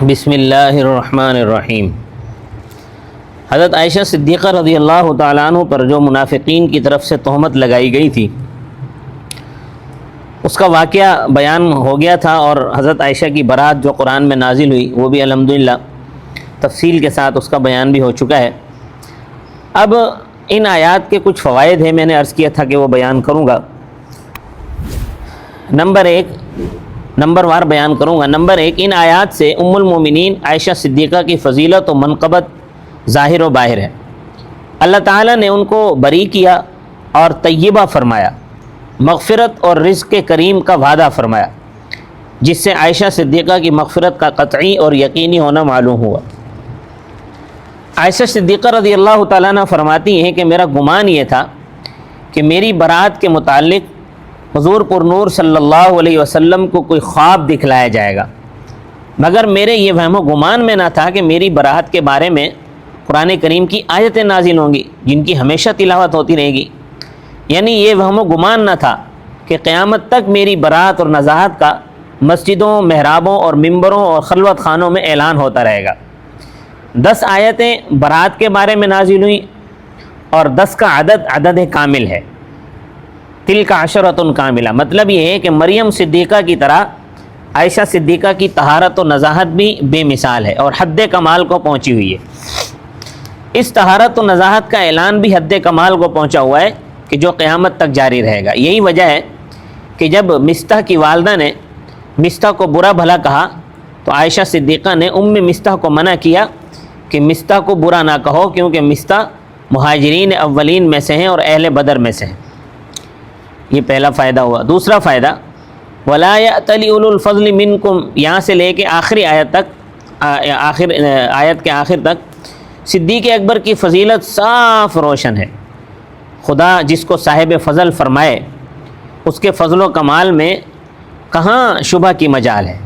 بسم اللہ الرحمن الرحیم۔ حضرت عائشہ صدیقہ رضی اللہ تعالیٰ عنہ پر جو منافقین کی طرف سے تہمت لگائی گئی تھی اس کا واقعہ بیان ہو گیا تھا، اور حضرت عائشہ کی برات جو قرآن میں نازل ہوئی وہ بھی الحمدللہ تفصیل کے ساتھ اس کا بیان بھی ہو چکا ہے۔ اب ان آیات کے کچھ فوائد ہیں، میں نے عرض کیا تھا کہ وہ بیان کروں گا۔ نمبر وار بیان کروں گا۔ نمبر 1، ان آیات سے ام المومنین عائشہ صدیقہ کی فضیلت و منقبت ظاہر و باہر ہے۔ اللہ تعالیٰ نے ان کو بری کیا اور طیبہ فرمایا، مغفرت اور رزق کریم کا وعدہ فرمایا، جس سے عائشہ صدیقہ کی مغفرت کا قطعی اور یقینی ہونا معلوم ہوا۔ عائشہ صدیقہ رضی اللہ تعالیٰ عنہ فرماتی ہیں کہ میرا گمان یہ تھا کہ میری برات کے متعلق حضور پر نور صلی اللہ علیہ وسلم کو کوئی خواب دکھلایا جائے گا، مگر میرے یہ وہم و گمان میں نہ تھا کہ میری برات کے بارے میں قرآن کریم کی آیتیں نازل ہوں گی جن کی ہمیشہ تلاوت ہوتی رہے گی۔ یعنی یہ وہم و گمان نہ تھا کہ قیامت تک میری برات اور نزاہت کا مسجدوں، محرابوں اور ممبروں اور خلوت خانوں میں اعلان ہوتا رہے گا۔ 10 آیتیں برات کے بارے میں نازل ہوئیں، اور 10 کا عدد کامل ہے۔ تلک عشرۃ کاملہ، مطلب یہ ہے کہ مریم صدیقہ کی طرح عائشہ صدیقہ کی طہارت و نزاہت بھی بے مثال ہے اور حد کمال کو پہنچی ہوئی ہے۔ اس طہارت و نزاہت کا اعلان بھی حد کمال کو پہنچا ہوا ہے کہ جو قیامت تک جاری رہے گا۔ یہی وجہ ہے کہ جب مستح کی والدہ نے مستح کو برا بھلا کہا تو عائشہ صدیقہ نے مستح کو منع کیا کہ مستح کو برا نہ کہو، کیونکہ مستح مہاجرین اولین میں سے ہیں اور اہل بدر میں سے ہیں۔ یہ پہلا فائدہ ہوا۔ دوسرا فائدہ، وَلَا يَأْتَلِ أُولُو الْفَضْلِ مِنْكُمْ، یہاں سے لے کے آخری آیت تک، آیت کے آخر تک صدیق اکبر کی فضیلت صاف روشن ہے۔ خدا جس کو صاحب فضل فرمائے اس کے فضل و کمال میں کہاں شبہ کی مجال ہے۔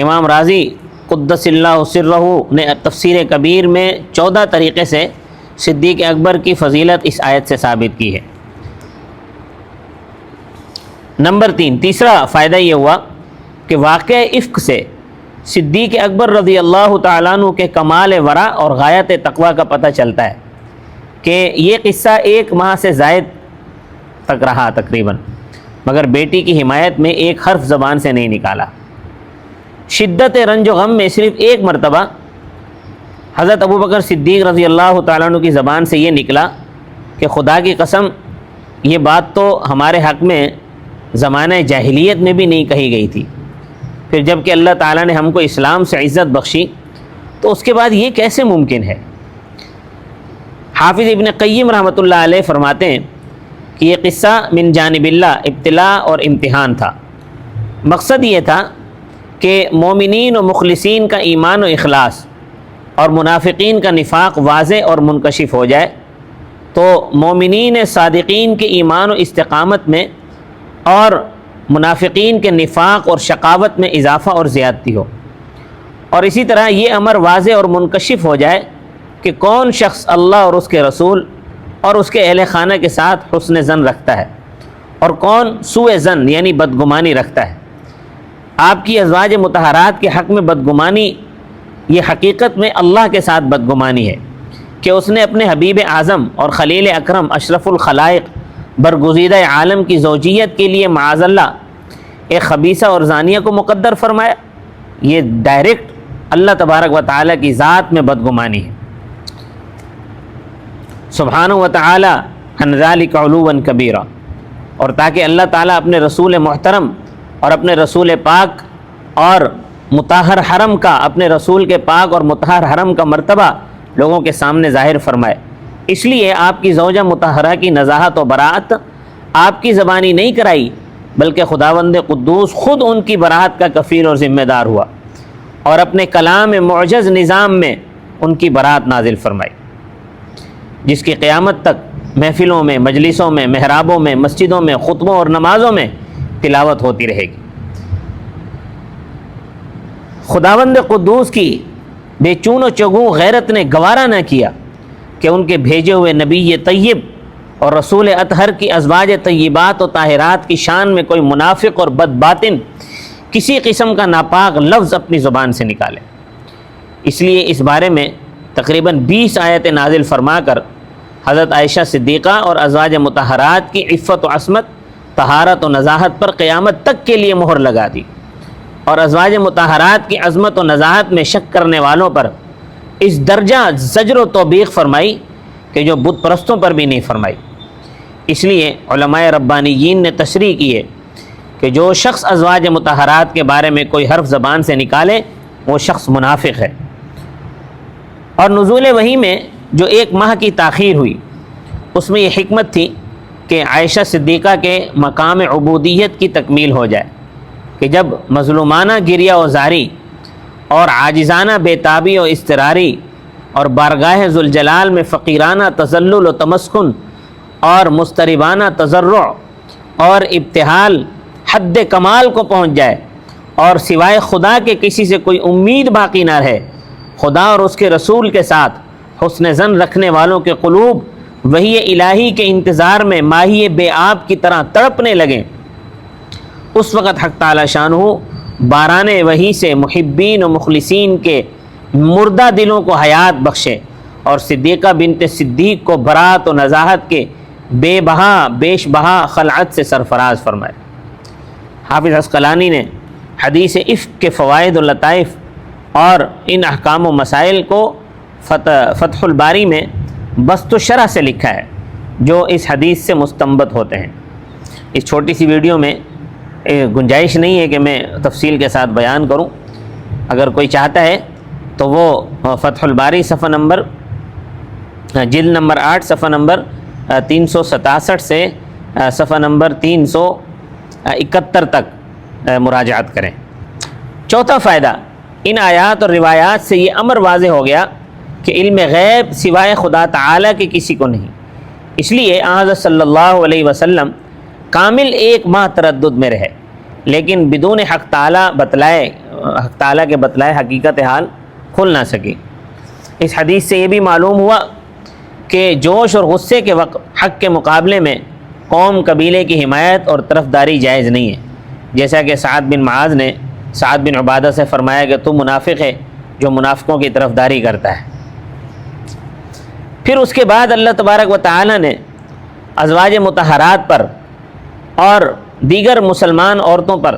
امام راضی قدس اللہ سرہ نے تفسیر کبیر میں 14 طریقے سے صدیق اکبر کی فضیلت اس آیت سے ثابت کی ہے۔ نمبر 3، تیسرا فائدہ یہ ہوا کہ واقعہ افک سے صدیق اکبر رضی اللہ تعالیٰ عنہ کے کمال ورع اور غایت تقویٰ کا پتہ چلتا ہے کہ یہ قصہ 1 ماہ سے زائد تک رہا تقریباً، مگر بیٹی کی حمایت میں ایک حرف زبان سے نہیں نکالا۔ شدت رنج و غم میں صرف ایک مرتبہ حضرت ابوبکر صدیق رضی اللہ تعالیٰ عنہ کی زبان سے یہ نکلا کہ خدا کی قسم یہ بات تو ہمارے حق میں زمانہ جاہلیت میں بھی نہیں کہی گئی تھی، پھر جب کہ اللہ تعالیٰ نے ہم کو اسلام سے عزت بخشی تو اس کے بعد یہ کیسے ممکن ہے۔ حافظ ابن قیم رحمۃ اللہ علیہ فرماتے ہیں کہ یہ قصہ من جانب اللہ ابتلاء اور امتحان تھا۔ مقصد یہ تھا کہ مومنین و مخلصین کا ایمان و اخلاص اور منافقین کا نفاق واضح اور منکشف ہو جائے، تو مومنین صادقین کے ایمان و استقامت میں اور منافقین کے نفاق اور شقاوت میں اضافہ اور زیادتی ہو، اور اسی طرح یہ امر واضح اور منکشف ہو جائے کہ کون شخص اللہ اور اس کے رسول اور اس کے اہل خانہ کے ساتھ حسن ظن رکھتا ہے اور کون سوء ظن یعنی بدگمانی رکھتا ہے۔ آپ کی ازواج مطہرات کے حق میں بدگمانی یہ حقیقت میں اللہ کے ساتھ بدگمانی ہے کہ اس نے اپنے حبیب اعظم اور خلیل اکرم اشرف الخلائق برگزیدہ عالم کی زوجیت کے لیے معاذ اللہ ایک خبیثہ اور زانیہ کو مقدر فرمایا۔ یہ ڈائریکٹ اللہ تبارک و تعالیٰ کی ذات میں بدگمانی ہے۔ سبحانہ و تعالیٰ عن ذلک علوا کبیرا، اور تاکہ اللہ تعالیٰ اپنے رسول محترم اور اپنے رسول پاک اور مطہر حرم کا، اپنے رسول کے پاک اور مطہر حرم کا مرتبہ لوگوں کے سامنے ظاہر فرمائے، اس لیے آپ کی زوجہ مطہرہ کی نزاہت و براءت آپ کی زبانی نہیں کرائی، بلکہ خداوند قدوس خود ان کی براءت کا کفیل اور ذمہ دار ہوا اور اپنے کلام معجز نظام میں ان کی براءت نازل فرمائی، جس کی قیامت تک محفلوں میں، مجلسوں میں، محرابوں میں، مسجدوں میں، خطبوں اور نمازوں میں تلاوت ہوتی رہے گی۔ خداوند قدوس کی بے چون و چگوں غیرت نے گوارا نہ کیا کہ ان کے بھیجے ہوئے نبی طیب اور رسول اطہر کی ازواج طیبات و طاہرات کی شان میں کوئی منافق اور بد باطن کسی قسم کا ناپاک لفظ اپنی زبان سے نکالے۔ اس لیے اس بارے میں تقریباً 20 آیتیں نازل فرما کر حضرت عائشہ صدیقہ اور ازواج مطہرات کی عفت و عصمت، طہارت و نزاہت پر قیامت تک کے لیے مہر لگا دی، اور ازواج مطہرات کی عظمت و نزاہت میں شک کرنے والوں پر اس درجہ زجر و توبیخ فرمائی کہ جو بت پرستوں پر بھی نہیں فرمائی۔ اس لیے علماء ربانیین نے تشریح کی ہے کہ جو شخص ازواج مطہرات کے بارے میں کوئی حرف زبان سے نکالے وہ شخص منافق ہے۔ اور نزول وحی میں جو 1 ماہ کی تاخیر ہوئی، اس میں یہ حکمت تھی کہ عائشہ صدیقہ کے مقام عبودیت کی تکمیل ہو جائے، کہ جب مظلومانہ گریہ و زاری اور عاجزانہ بےتابی و اضطراری اور بارگاہ ذوالجلال میں فقیرانہ تذلل و تمسکن اور مضطربانہ تضرع اور ابتحال حد کمال کو پہنچ جائے اور سوائے خدا کے کسی سے کوئی امید باقی نہ رہے، خدا اور اس کے رسول کے ساتھ حسن ظن رکھنے والوں کے قلوب وحی الہی کے انتظار میں ماہی بے آب کی طرح تڑپنے لگیں، اس وقت حق تعالی شانہ باران وحی سے محبین و مخلصین کے مردہ دلوں کو حیات بخشے اور صدیقہ بنت صدیق کو برات و نزاہت کے بے بہا بیش بہا خلعت سے سرفراز فرمائے۔ حافظ عسقلانی نے حدیث عفق کے فوائد و لطائف اور ان احکام و مسائل کو فتح الباری میں بسط و شرح سے لکھا ہے، جو اس حدیث سے مستنبط ہوتے ہیں۔ اس چھوٹی سی ویڈیو میں گنجائش نہیں ہے کہ میں تفصیل کے ساتھ بیان کروں، اگر کوئی چاہتا ہے تو وہ فتح الباری صفحہ نمبر جلد نمبر 8 صفحہ نمبر 367 سے صفحہ نمبر 371 تک مراجعت کریں۔ چوتھا فائدہ، ان آیات اور روایات سے یہ امر واضح ہو گیا کہ علم غیب سوائے خدا تعالی کے کسی کو نہیں، اس لیے حضرت صلی اللہ علیہ وسلم کامل 1 ماہ تردد میں رہے، لیکن بدون حق تعالی کے بتلائے حقیقت حال کھل نہ سکی۔ اس حدیث سے یہ بھی معلوم ہوا کہ جوش اور غصے کے وقت حق کے مقابلے میں قوم قبیلے کی حمایت اور طرفداری جائز نہیں ہے، جیسا کہ سعد بن معاذ نے سعد بن عبادہ سے فرمایا کہ تو منافق ہے جو منافقوں کی طرفداری کرتا ہے۔ پھر اس کے بعد اللہ تبارک و تعالی نے ازواج مطہرات پر اور دیگر مسلمان عورتوں پر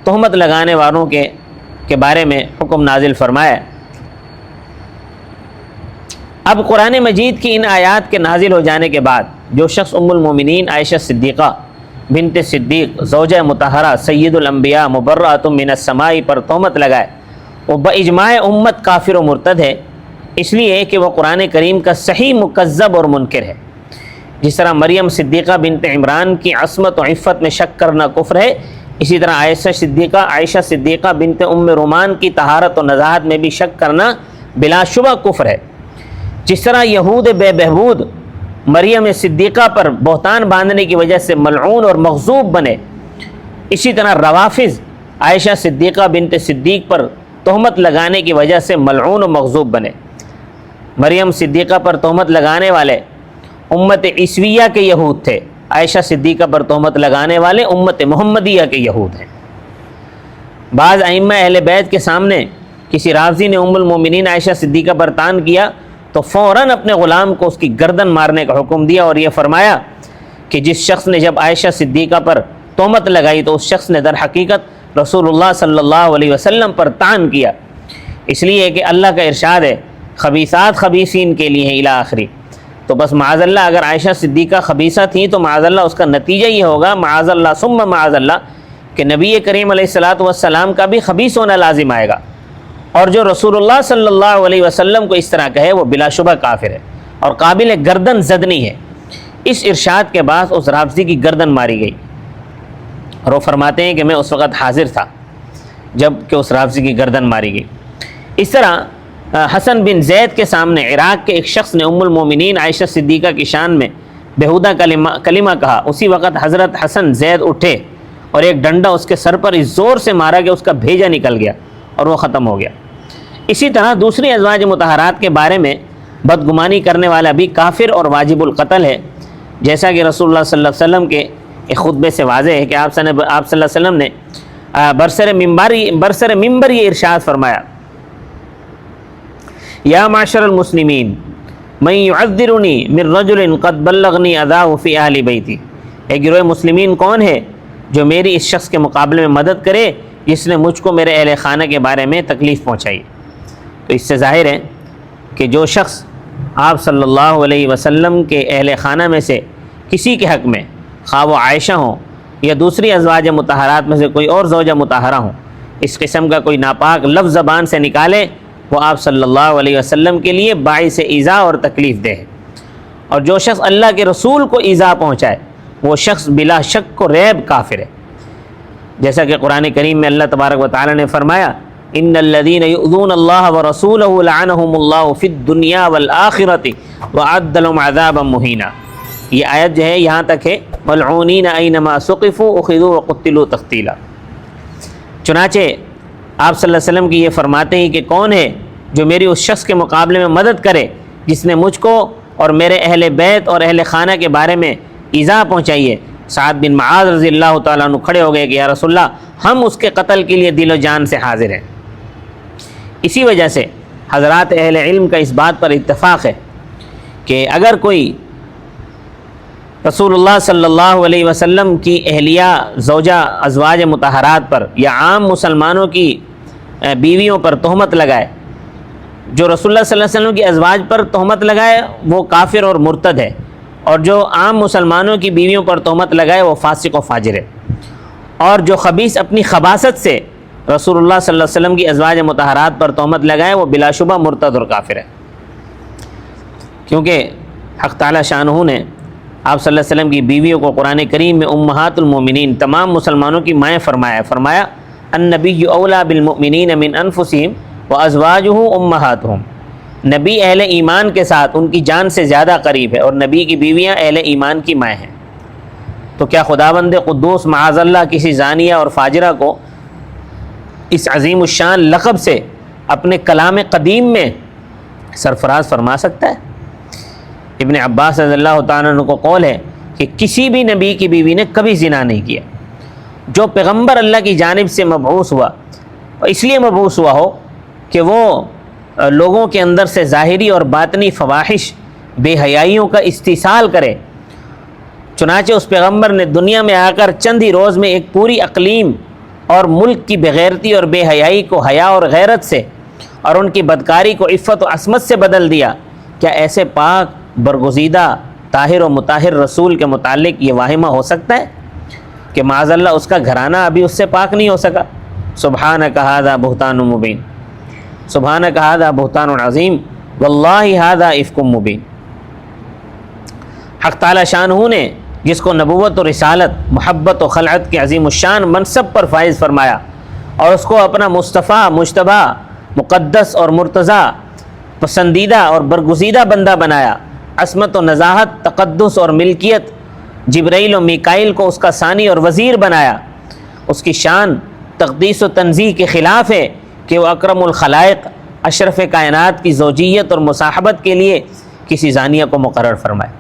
تہمت لگانے والوں کے بارے میں حکم نازل فرمایا۔ اب قرآن مجید کی ان آیات کے نازل ہو جانے کے بعد جو شخص ام المومنین عائشہ صدیقہ بنت صدیق زوجہ مطہرہ سید الانبیاء مبرأۃ من السماء پر تہمت لگائے وہ باجماع امت کافر و مرتد ہے، اس لیے کہ وہ قرآن کریم کا صحیح مکذب اور منکر ہے۔ جس طرح مریم صدیقہ بنت عمران کی عصمت و عفت میں شک کرنا کفر ہے، اسی طرح عائشہ صدیقہ بنت ام رومان کی طہارت و نزاہت میں بھی شک کرنا بلا شبہ کفر ہے۔ جس طرح یہود بے بہبود مریم صدیقہ پر بہتان باندھنے کی وجہ سے ملعون اور مغضوب بنے، اسی طرح روافظ عائشہ صدیقہ بنت صدیق پر تہمت لگانے کی وجہ سے ملعون و مغضوب بنے۔ مریم صدیقہ پر تہمت لگانے والے امت عیسویہ کے یہود تھے، عائشہ صدیقہ پر تہمت لگانے والے امت محمدیہ کے یہود ہیں۔ بعض ائمہ اہل بیت کے سامنے کسی رافضی نے ام المومنین عائشہ صدیقہ پر طعن کیا تو فوراً اپنے غلام کو اس کی گردن مارنے کا حکم دیا اور یہ فرمایا کہ جس شخص نے جب عائشہ صدیقہ پر تہمت لگائی تو اس شخص نے در حقیقت رسول اللہ صلی اللہ علیہ وسلم پر طعن کیا، اس لیے کہ اللہ کا ارشاد ہے خبیثات خبیثین کے لیے ہیں الی آخری۔ تو بس معاذ اللہ اگر عائشہ صدیقہ خبیثہ تھیں تو معاذ اللہ اس کا نتیجہ یہ ہوگا معاذ اللہ ثم معاذ اللہ کہ نبی کریم علیہ الصلاۃ والسلام کا بھی خبیث ہونا لازم آئے گا، اور جو رسول اللہ صلی اللہ علیہ وسلم کو اس طرح کہے وہ بلا شبہ کافر ہے اور قابل گردن زدنی ہے۔ اس ارشاد کے بعد اس رافضی کی گردن ماری گئی، اور وہ فرماتے ہیں کہ میں اس وقت حاضر تھا جب کہ اس رافضی کی گردن ماری گئی۔ اس طرح حسن بن زید کے سامنے عراق کے ایک شخص نے ام المومنین عائشہ صدیقہ کی شان میں بیہودہ کلمہ کہا، اسی وقت حضرت حسن زید اٹھے اور ایک ڈنڈا اس کے سر پر اس زور سے مارا کہ اس کا بھیجا نکل گیا اور وہ ختم ہو گیا۔ اسی طرح دوسری ازواج مطہرات کے بارے میں بدگمانی کرنے والا بھی کافر اور واجب القتل ہے، جیسا کہ رسول اللہ صلی اللہ علیہ وسلم کے ایک خطبے سے واضح ہے کہ آپ صلی اللہ علیہ وسلم نے برسر ممبر یہ ارشاد فرمایا یا معشر المسلمین من یعذرنی من رجل قد بلغنی اذاہ فی اہل بیتی، اے گروہ مسلمین کون ہے جو میری اس شخص کے مقابلے میں مدد کرے جس نے مجھ کو میرے اہل خانہ کے بارے میں تکلیف پہنچائی۔ تو اس سے ظاہر ہے کہ جو شخص آپ صلی اللہ علیہ وسلم کے اہل خانہ میں سے کسی کے حق میں، خواہ وہ عائشہ ہوں یا دوسری ازواج مطہرات میں سے کوئی اور زوجہ مطہرہ ہوں، اس قسم کا کوئی ناپاک لفظ زبان سے نکالے، وہ آپ صلی اللہ علیہ وسلم کے لیے باعث ایذا اور تکلیف دہ ہے۔ اور جو شخص اللہ کے رسول کو ایذا پہنچائے وہ شخص بلا شک و ریب کافر ہے، جیسا کہ قرآن کریم میں اللہ تبارک و تعالی نے فرمایا ان الذین یؤذون اللہ ورسولہ لعنہم اللہ فی الدنیا والآخرۃ وأعد لهم عذابا مہینا۔ یہ آیت جو ہے یہاں تک ہے ملعونین اینما ثقفوا اخذوا وقتلوا تقتیلا۔ چنانچہ آپ صلی اللہ علیہ وسلم کی یہ فرماتے ہیں کہ کون ہے جو میری اس شخص کے مقابلے میں مدد کرے جس نے مجھ کو اور میرے اہل بیت اور اہل خانہ کے بارے میں ایذا پہنچائی ہے۔ سعد بن معاذ رضی اللہ تعالیٰ عنہ کھڑے ہو گئے کہ یا رسول اللہ ہم اس کے قتل کے لیے دل و جان سے حاضر ہیں۔ اسی وجہ سے حضرات اہل علم کا اس بات پر اتفاق ہے کہ اگر کوئی رسول اللہ صلی اللہ علیہ وسلم کی اہلیہ زوجہ ازواج مطہرات پر یا عام مسلمانوں کی بیویوں پر تہمت لگائے، جو رسول اللہ صلی اللہ علیہ وسلم کی ازواج پر تہمت لگائے وہ کافر اور مرتد ہے، اور جو عام مسلمانوں کی بیویوں پر تہمت لگائے وہ فاسق و فاجر ہے، اور جو خبیث اپنی خباثت سے رسول اللہ صلی اللہ علیہ وسلم کی ازواج مطہرات پر تہمت لگائے وہ بلا شبہ مرتد اور کافر ہے، کیونکہ حق تعالی شانہ نے آپ صلی اللہ علیہ وسلم کی بیویوں کو قرآن کریم میں امہات المومنین تمام مسلمانوں کی مائیں فرمایا النبی اولا بالمؤمنین من انفسہم وازواجہ امہاتہم، نبی اہل ایمان کے ساتھ ان کی جان سے زیادہ قریب ہے اور نبی کی بیویاں اہل ایمان کی مائیں ہیں۔ تو کیا خداوند قدوس معاذ اللہ کسی زانیہ اور فاجرہ کو اس عظیم الشان لقب سے اپنے کلام قدیم میں سرفراز فرما سکتا ہے؟ ابن عباس رضی اللہ تعالیٰ عنہ کو قول ہے کہ کسی بھی نبی کی بیوی نے کبھی زنا نہیں کیا۔ جو پیغمبر اللہ کی جانب سے مبعوث ہوا اس لیے مبعوث ہوا ہو کہ وہ لوگوں کے اندر سے ظاہری اور باطنی فواحش بے حیائیوں کا استحصال کرے، چنانچہ اس پیغمبر نے دنیا میں آ کر چند ہی روز میں ایک پوری اقلیم اور ملک کی بغیرتی اور بے حیائی کو حیا اور غیرت سے اور ان کی بدکاری کو عفت و عصمت سے بدل دیا۔ کیا ایسے پاک برگزیدہ طاہر و مطہر رسول کے متعلق یہ واہمہ ہو سکتا ہے کہ معاذ اللہ اس کا گھرانہ ابھی اس سے پاک نہیں ہو سکا؟ سبحانک ھذا بہتان مبین، سبحانک ھذا بہتان عظیم، واللہ ھذا افک مبین۔ حق تعالی شانہ نے جس کو نبوت و رسالت، محبت و خلعت کے عظیم الشان منصب پر فائز فرمایا اور اس کو اپنا مصطفیٰ، مجتبیٰ، مقدس اور مرتضیٰ، پسندیدہ اور برگزیدہ بندہ بنایا، عصمت و نزاہت، تقدس اور ملکیت، جبرائیل و میکائیل کو اس کا ثانی اور وزیر بنایا، اس کی شان تقدیس و تنزیہ کے خلاف ہے کہ وہ اکرم الخلائق، اشرف کائنات کی زوجیت اور مصاحبت کے لیے کسی زانیہ کو مقرر فرمائے۔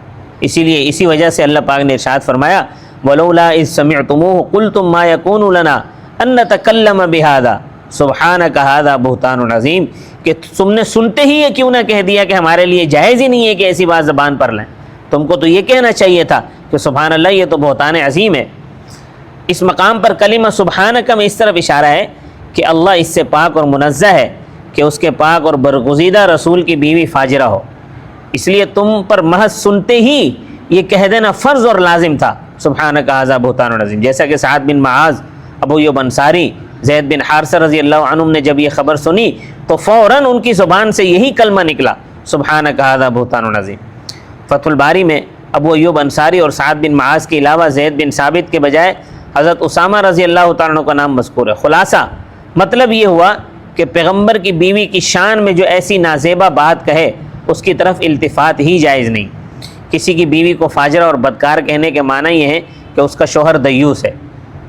اسی لیے اسی وجہ سے اللہ پاک نے ارشاد فرمایا وَلَوْلَا إِذْ سَمِعْتُمُوهُ قُلْتُمْ مَا يَكُونُ لَنَا أَن نَّتَكَلَّمَ بِهَذَا سُبْحَانَكَ هَذَا بُهْتَانٌ عَظِيمٌ، کہ تم نے سنتے ہی یہ کیوں نہ کہہ دیا کہ ہمارے لیے جائز ہی نہیں ہے کہ ایسی بات زبان پر لیں، تم کو تو یہ کہنا چاہیے تھا کہ سبحان اللہ یہ تو بہتان عظیم ہے۔ اس مقام پر کلمہ سبحانک میں اس طرف اشارہ ہے کہ اللہ اس سے پاک اور منزہ ہے کہ اس کے پاک اور برگزیدہ رسول کی بیوی فاجرہ ہو، اس لیے تم پر محض سنتے ہی یہ کہہ دینا فرض اور لازم تھا سبحانک ھذا بہتان عظیم، جیسا کہ سعد بن معاذ، ابو ایوب انصاری، زید بن حارثہ رضی اللہ عنہم نے جب یہ خبر سنی تو فوراً ان کی زبان سے یہی کلمہ نکلا سبحانک ھذا بہتان عظیم۔ فتح الباری میں ابو ایوب انصاری اور سعد بن معاذ کے علاوہ زید بن ثابت کے بجائے حضرت اسامہ رضی اللہ تعالیٰ عنہ کا نام مذکور ہے۔ خلاصہ مطلب یہ ہوا کہ پیغمبر کی بیوی کی شان میں جو ایسی نازیبہ بات کہے اس کی طرف التفات ہی جائز نہیں۔ کسی کی بیوی کو فاجرہ اور بدکار کہنے کے معنی یہ ہے کہ اس کا شوہر دیوس ہے۔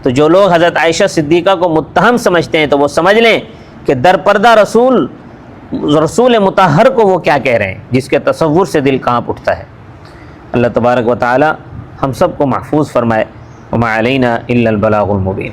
تو جو لوگ حضرت عائشہ صدیقہ کو متہم سمجھتے ہیں تو وہ سمجھ لیں کہ در پردہ رسول مطہر کو وہ کیا کہہ رہے ہیں، جس کے تصور سے دل کانپ اٹھتا ہے۔ اللہ تبارک و تعالی ہم سب کو محفوظ فرمائے۔ وما علینا الا البلاغ المبین۔